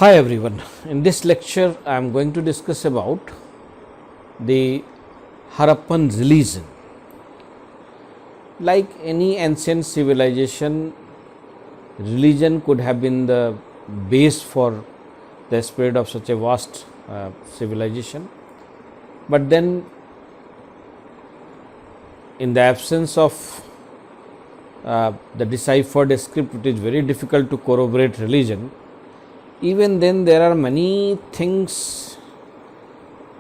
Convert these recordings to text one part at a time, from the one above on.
Hi everyone, in this lecture I am going to discuss about the Harappan religion. Like any ancient civilization, religion could have been the base for the spread of such a vast civilization. But then, in the absence of the deciphered script, it is very difficult to corroborate religion. Even then, there are many things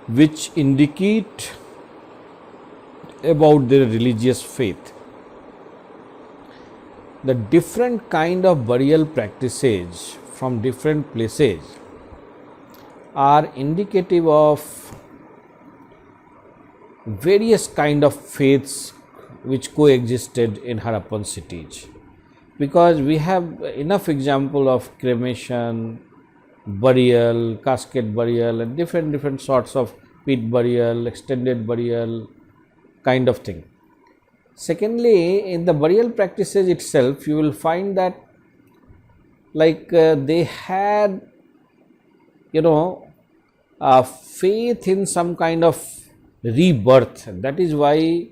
which indicate about their religious faith. The different kind of burial practices from different places are indicative of various kind of faiths which coexisted in Harappan cities, because we have enough example of cremation, burial, casket burial, and different sorts of pit burial, extended burial kind of thing. Secondly, in the burial practices itself, you will find that they had faith in some kind of rebirth. That is why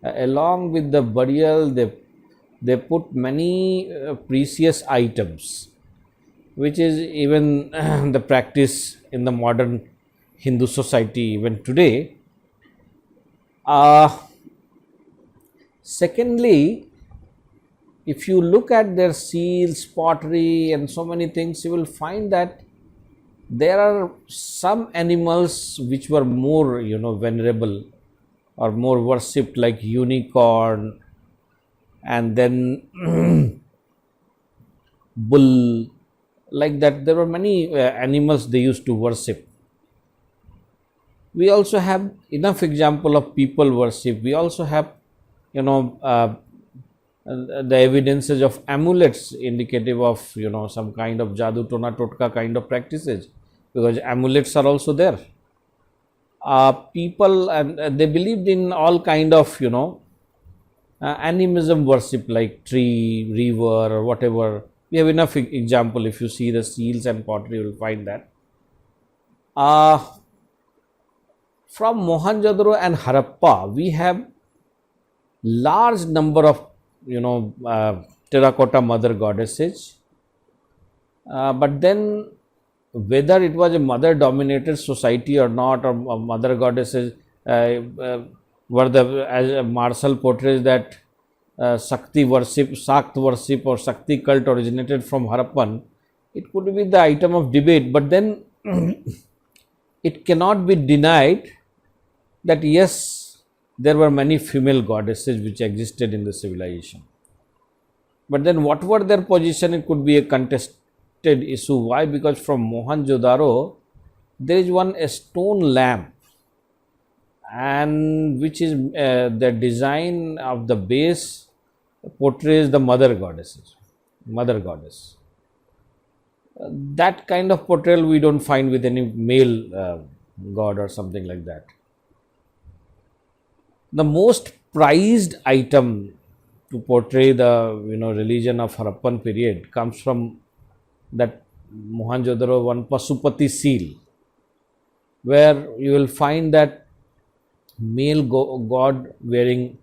along with the burial they put many precious items, which is even the practice in the modern Hindu society even today. Secondly, if you look at their seals, pottery, and so many things, you will find that there are some animals which were more venerable or more worshipped, like unicorn, and then bull. Like that, there were many animals they used to worship. We also have enough example of people worship. We also have the evidences of amulets indicative of some kind of jadoo tona totka kind of practices, because amulets are also there. People, and they believed in all kind of animism worship, like tree, river, or whatever. We have enough example. If you see the seals and pottery, you will find that. From Mohenjo-daro and Harappa, we have large number of terracotta mother goddesses. But then, whether it was a mother dominated society or not, or mother goddesses were the, as Marshall portrays, that Shakti worship, Shakt worship, or Shakti cult originated from Harappan. It could be the item of debate, but then it cannot be denied that yes, there were many female goddesses which existed in the civilization. But then what were their position? It could be a contested issue. Why? Because from Mohenjo-daro there is one stone lamp, and which is the design of the base portrays the mother goddess. That kind of portrayal we don't find with any male god or something like that. The most prized item to portray the religion of Harappan period comes from that Mohenjo-daro one Pasupati seal, where you will find that male god wearing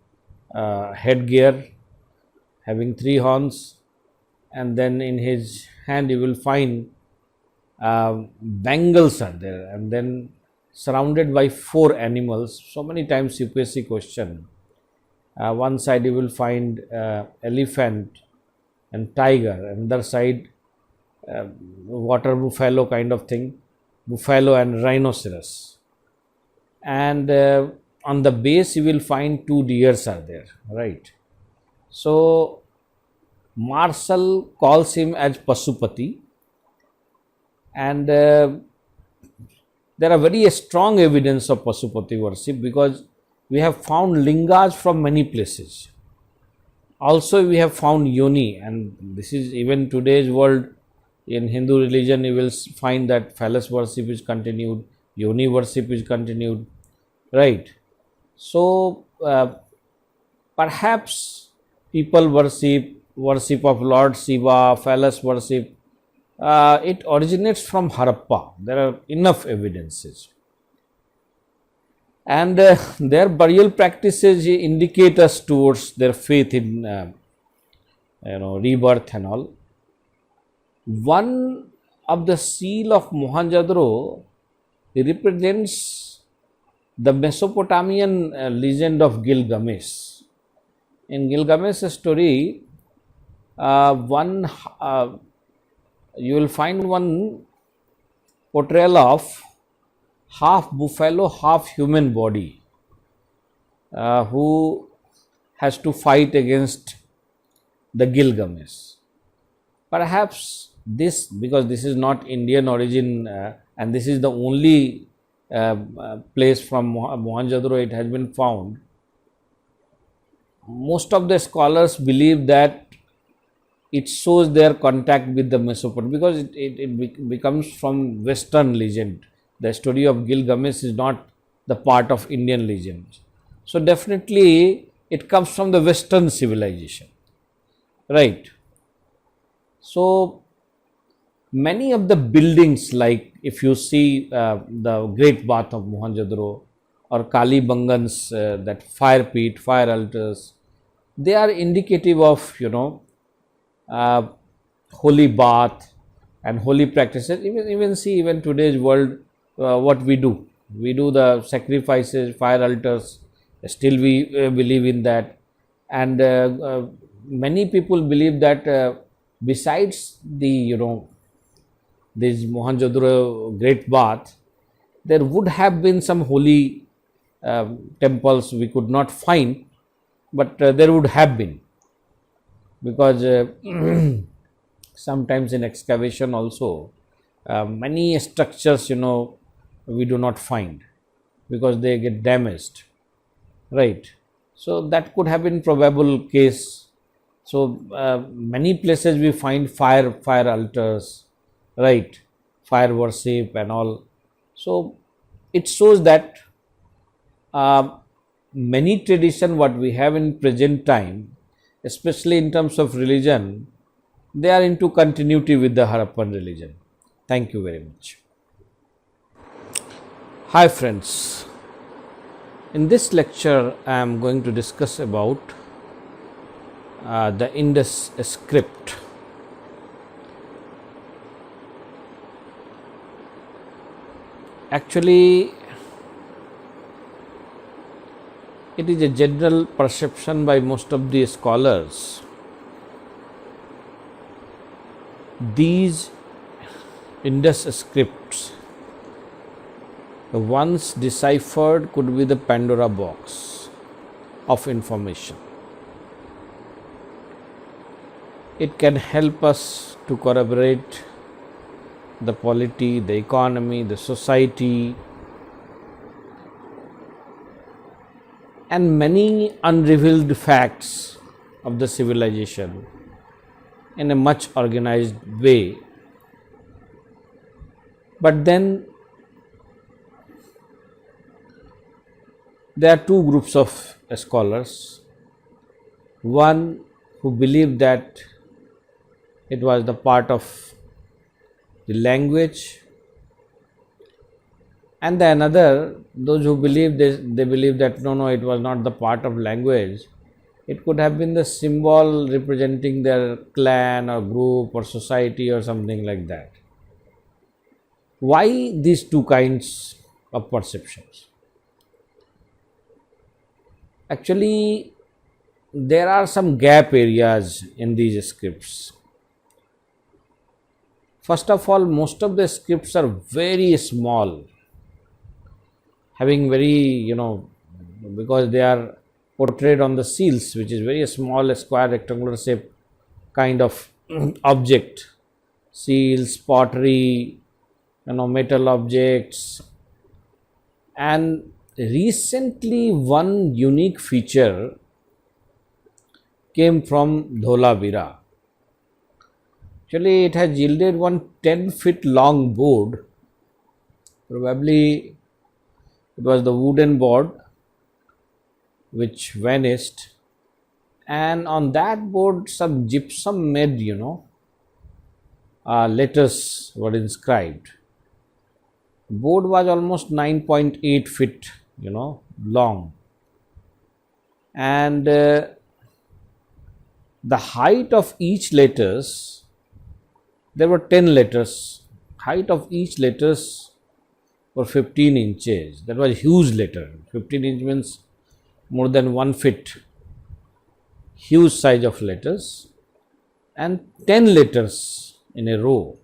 headgear, having 3 horns, and then in his hand you will find bangles are there, and then surrounded by 4 animals. So many times UPSC question. One side you will find elephant and tiger, another side water buffalo kind of thing, buffalo and rhinoceros, and on the base you will find 2 deers are there, right? So Marshall calls him as Pasupati, and there are very strong evidence of Pasupati worship, because we have found lingas from many places. Also we have found yoni, and this is even today's world. In Hindu religion you will find that phallus worship is continued, yoni worship is continued, right? So perhaps people worship of Lord Shiva, phallus worship, It originates from Harappa. There are enough evidences. And their burial practices indicate us towards their faith in rebirth and all. One of the seal of Mohenjo-daro represents the Mesopotamian legend of Gilgamesh. In Gilgamesh's story, one you will find one portrayal of half buffalo, half human body, who has to fight against the Gilgamesh. Perhaps this, because this is not Indian origin, and this is the only place from Mohenjo-daro it has been found. Most of the scholars believe that it shows their contact with the Mesopotamia, because it becomes from Western legend. The story of Gilgamesh is not the part of Indian legend. So definitely it comes from the Western civilization, right? So many of the buildings, like if you see the Great Bath of Mohenjo-daro or Kali Bangan's that fire pit, fire altars, they are indicative of holy bath and holy practices. Even see, even today's world, what we do the sacrifices, fire altars. Still we believe in that, and many people believe that besides the this Mohenjo-daro Great Bath, there would have been some holy temples we could not find, but there would have been, because sometimes in excavation also many structures we do not find because they get damaged, right? So that could have been probable case. So many places we find fire altars, right, fire worship and all. So it shows that many tradition what we have in present time, especially in terms of religion, they are into continuity with the Harappan religion. Thank you very much. Hi friends, in this lecture I am going to discuss about the Indus script. Actually, it is a general perception by most of the scholars. These Indus scripts, once deciphered, could be the Pandora box of information. It can help us to corroborate the polity, the economy, the society, and many unrevealed facts of the civilization in a much organized way. But then there are two groups of scholars. One who believe that it was the part of the language, and the another, those who believe they believe that no, it was not the part of language. It could have been the symbol representing their clan or group or society or something like that. Why these two kinds of perceptions? Actually, there are some gap areas in these scripts. First of all, most of the scripts are very small, having very, because they are portrayed on the seals, which is very small, square, rectangular shape kind of object. Seals, pottery, metal objects. And recently, one unique feature came from Dholavira. Actually, it has yielded one 10-foot long board. Probably it was the wooden board which vanished, and on that board some gypsum made letters were inscribed. Board was almost 9.8 feet, long, and the height of each letters, there were 10 letters. Height of each letters were 15 inches. That was huge letter. 15 inch means more than 1 feet. Huge size of letters, and 10 letters in a row.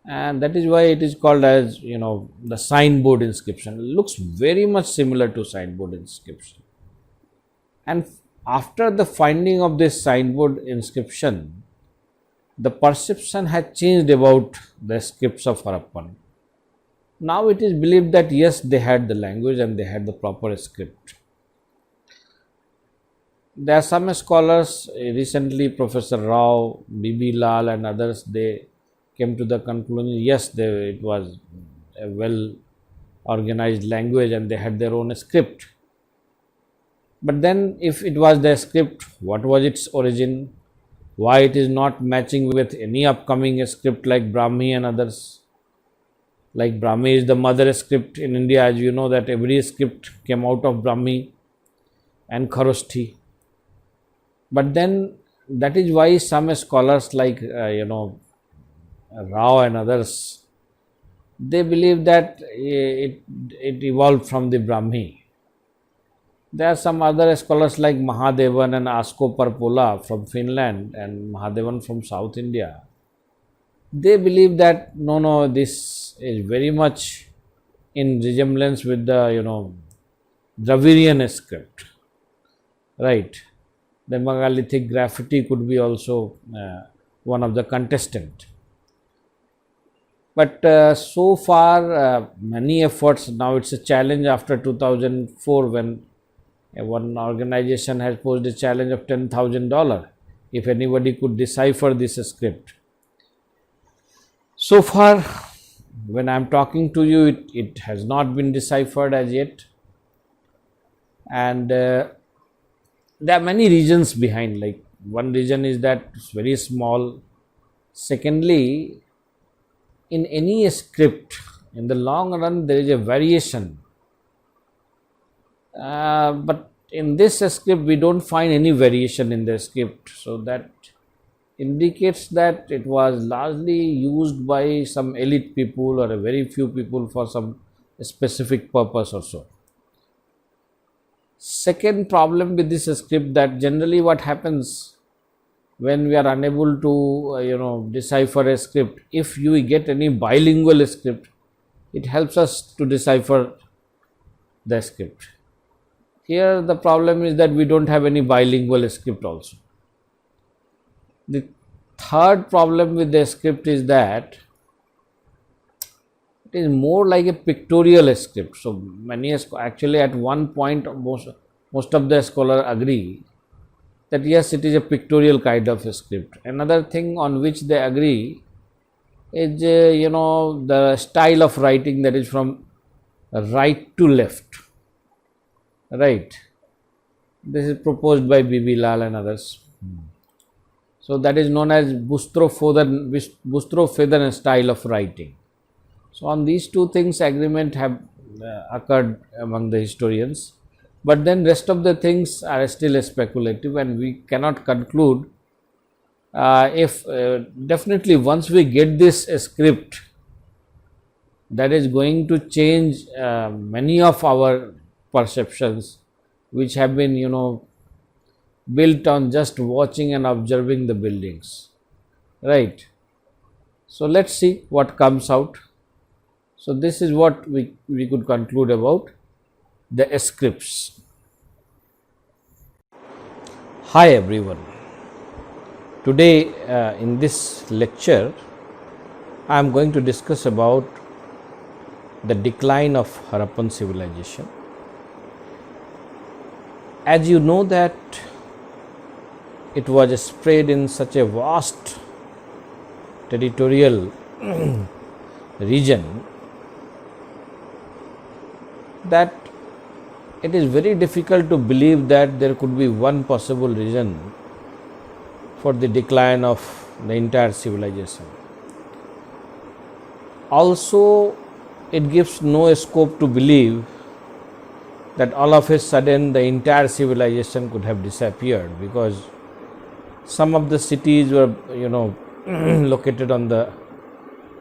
And that is why it is called as, the signboard inscription. It looks very much similar to signboard inscription. And after the finding of this signboard inscription, the perception had changed about the scripts of Harappan. Now it is believed that yes, they had the language and they had the proper script. There are some scholars, recently Professor Rao, B.B. Lal and others, they came to the conclusion, yes, it was a well organized language and they had their own script. But then if it was their script, what was its origin? Why it is not matching with any upcoming script like Brahmi and others? Like Brahmi is the mother script in India, as you know that every script came out of Brahmi and Kharoshthi. But then that is why some scholars like Rao and others, they believe that it evolved from the Brahmi. There are some other scholars like Mahadevan and Asko Parpola from Finland and Mahadevan from South India. They believe that no, this is very much in resemblance with the Dravidian script, right? The megalithic graffiti could be also one of the contestant. But so far, many efforts, now it's a challenge after 2004 when one organization has posed a challenge of $10,000 if anybody could decipher this script. So far, when I am talking to you, it has not been deciphered as yet, and there are many reasons behind. Like one reason is that it's very small. Secondly, in any script, in the long run, there is a variation. But in this script, we don't find any variation in the script. So that indicates that it was largely used by some elite people or a very few people for some specific purpose or so. Second problem with this script, that generally what happens when we are unable to decipher a script, if you get any bilingual script, it helps us to decipher the script. Here the problem is that we don't have any bilingual script also. The third problem with the script is that it is more like a pictorial script. So many, actually at one point most of the scholars agree that yes, it is a pictorial kind of a script. Another thing on which they agree is the style of writing, that is from right to left, right. This is proposed by B.B. Lal and others. So that is known as Bustro-Federn style of writing. So on these two things, agreement have occurred among the historians. But then rest of the things are still speculative, and we cannot conclude if definitely once we get this script, that is going to change many of our perceptions which have been built on just watching and observing the buildings, right. So let's see what comes out. So this is what we could conclude about the scripts. Hi everyone. Today in this lecture I am going to discuss about the decline of Harappan civilization. As you know that it was spread in such a vast territorial region that it is very difficult to believe that there could be one possible reason for the decline of the entire civilization. Also, it gives no scope to believe that all of a sudden the entire civilization could have disappeared, because some of the cities were located on the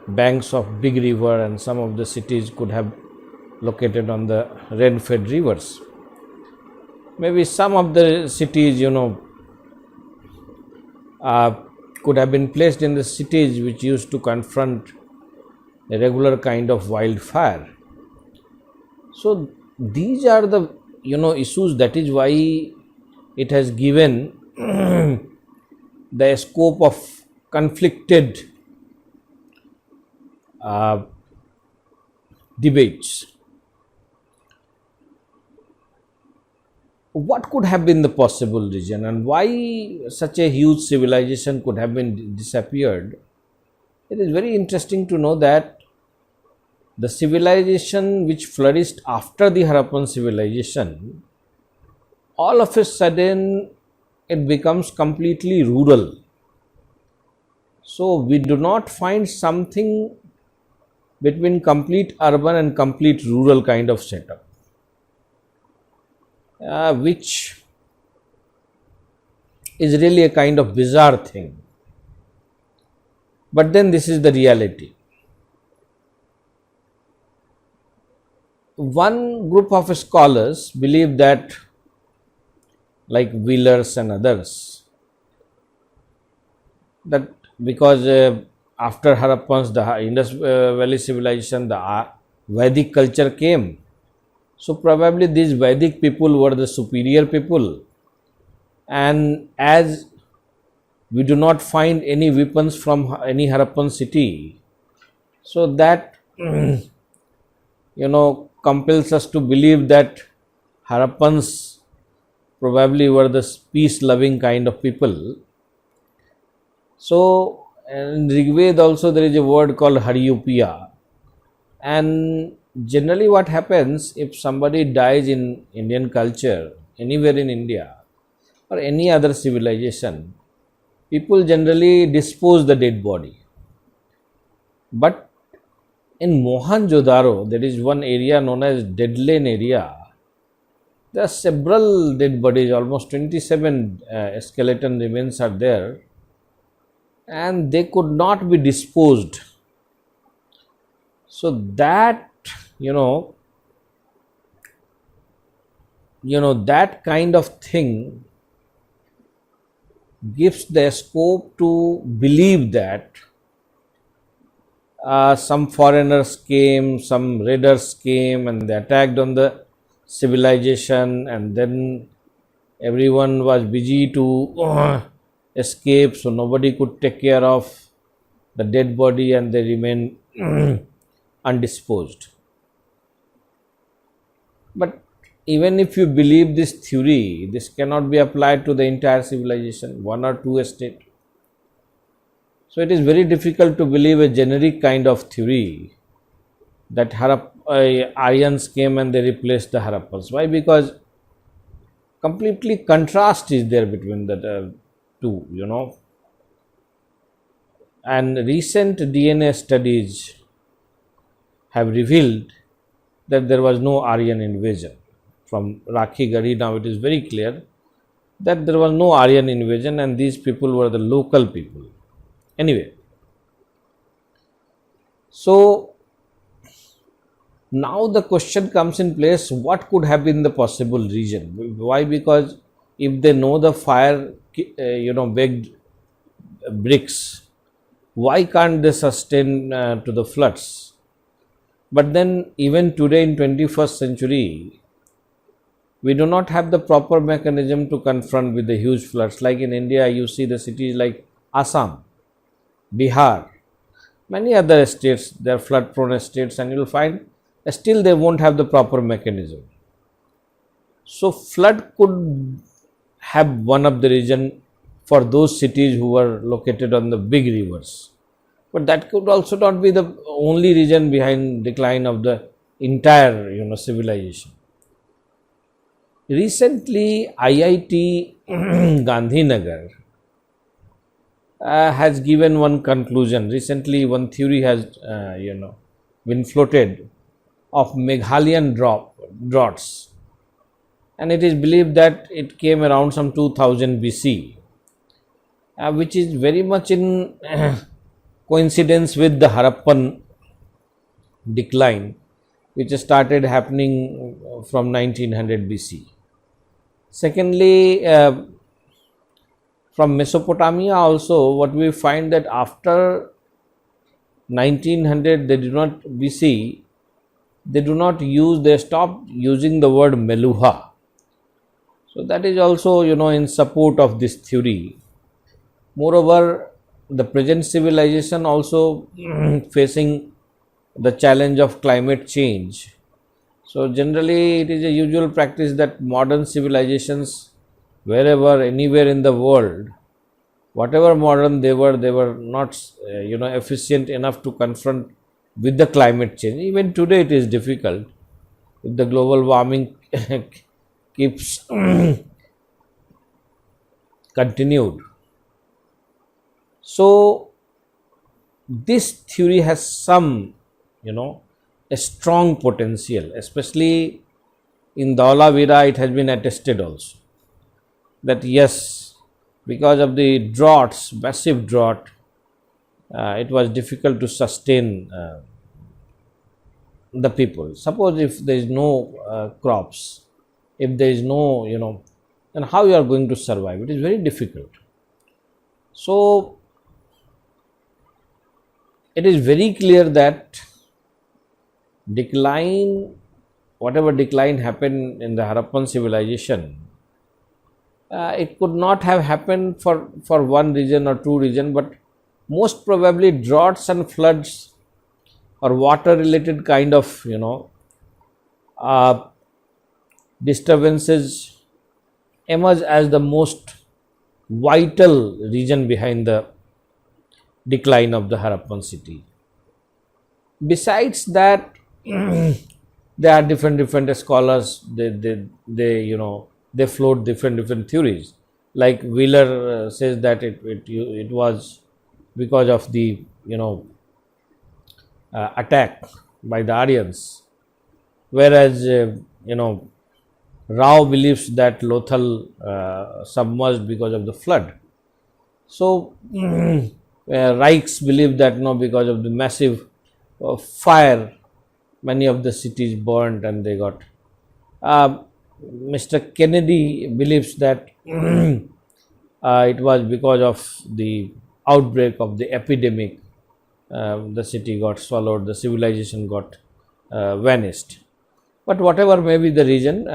banks of big river, and some of the cities could have located on the rain fed rivers. Maybe some of the cities could have been placed in the cities which used to confront a regular kind of wildfire. So these are the issues. That is why it has given the scope of conflicted debates. What could have been the possible reason, and why such a huge civilization could have been disappeared? It is very interesting to know that the civilization which flourished after the Harappan civilization, all of a sudden it becomes completely rural. So we do not find something between complete urban and complete rural kind of setup, which is really a kind of bizarre thing. But then this is the reality. One group of scholars believe that, like Wheelers and others, that because after Harappans, the Indus Valley civilization, the Vedic culture came. So probably these Vedic people were the superior people, and as we do not find any weapons from any Harappan city, so that compels us to believe that Harappans probably were the peace-loving kind of people. So in Rigved also there is a word called Haryupiya, and generally what happens if somebody dies in Indian culture, anywhere in India or any other civilization, people generally dispose the dead body. But in Mohenjo-daro, there is one area known as Dead Lane area. There are several dead bodies, almost 27 skeleton remains are there, and they could not be disposed. So that that kind of thing gives the scope to believe that some foreigners came, some raiders came, and they attacked on the civilization, and then everyone was busy to escape, so nobody could take care of the dead body, and they remain undisposed. But even if you believe this theory, this cannot be applied to the entire civilization, one or two estate. So it is very difficult to believe a generic kind of theory that Aryans came and they replaced the Harappans. Why? Because completely contrast is there between the two, And recent DNA studies have revealed that there was no Aryan invasion. From Rakhi Gadi, now it is very clear that there was no Aryan invasion, and these people were the local people. Anyway, so now the question comes in place, what could have been the possible reason? Why? Because if they know the fire baked bricks, why can't they sustain to the floods? But then even today in 21st century, we do not have the proper mechanism to confront with the huge floods. Like in India, you see the cities like Assam, Bihar, many other states, they are flood prone states, and you will find still they won't have the proper mechanism. So flood could have one of the reason for those cities who were located on the big rivers. But that could also not be the only reason behind decline of the entire civilization. Recently, IIT Gandhinagar has given one conclusion. Recently, one theory has been floated of Meghalayan droughts, and it is believed that it came around some 2000 BC, which is very much in coincidence with the Harappan decline, which started happening from 1900 BC. Secondly, from Mesopotamia also, what we find that after 1900 they do not BC, they stopped using the word Meluha. So that is also in support of this theory. Moreover, the present civilization also facing the challenge of climate change. So generally it is a usual practice that modern civilizations, wherever, anywhere in the world, whatever modern they were not efficient enough to confront with the climate change. Even today it is difficult if the global warming keeps continued. So this theory has some a strong potential, especially in Dhaulavira. It has been attested also that yes, because of the droughts, massive drought, it was difficult to sustain the people. Suppose if there is no crops, if there is no then how you are going to survive? It is very difficult. So it is very clear that whatever decline happened in the Harappan civilization, it could not have happened for one region or two regions, but most probably droughts and floods or water related kind of disturbances emerge as the most vital reason behind the decline of the Harappan city. Besides that, there are different scholars. They float different theories. Like Wheeler says that it was because of the attack by the Aryans, whereas Rao believes that Lothal submerged because of the flood. So Reichs believe that because of the massive fire, many of the cities burned and they got. Mr. Kennedy believes that it was because of the outbreak of the epidemic. The city got swallowed, the civilization got vanished. But whatever may be the reason,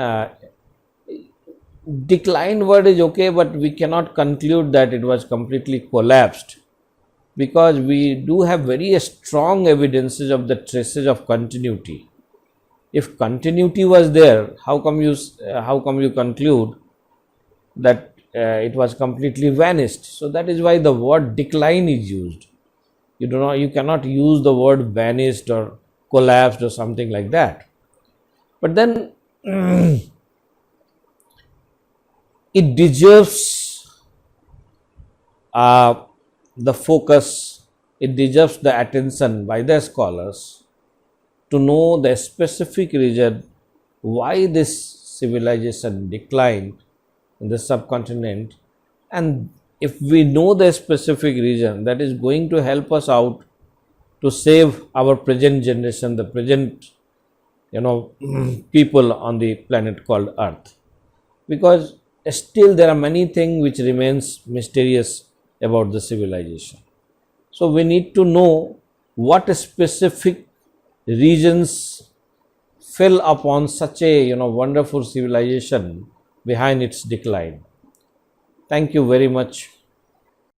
decline word is okay, but we cannot conclude that it was completely collapsed, because we do have very strong evidences of the traces of continuity. If continuity was there, how come you conclude that it was completely vanished? So that is why the word decline is used. You cannot use the word vanished or collapsed or something like that. But then it deserves the focus, it deserves the attention by the scholars to know the specific reason why this civilization declined in the subcontinent. And if we know the specific reason, that is going to help us out to save our present generation, the present people on the planet called Earth, because still there are many things which remains mysterious about the civilization. So we need to know what specific regions fell upon such a wonderful civilization behind its decline. Thank you very much.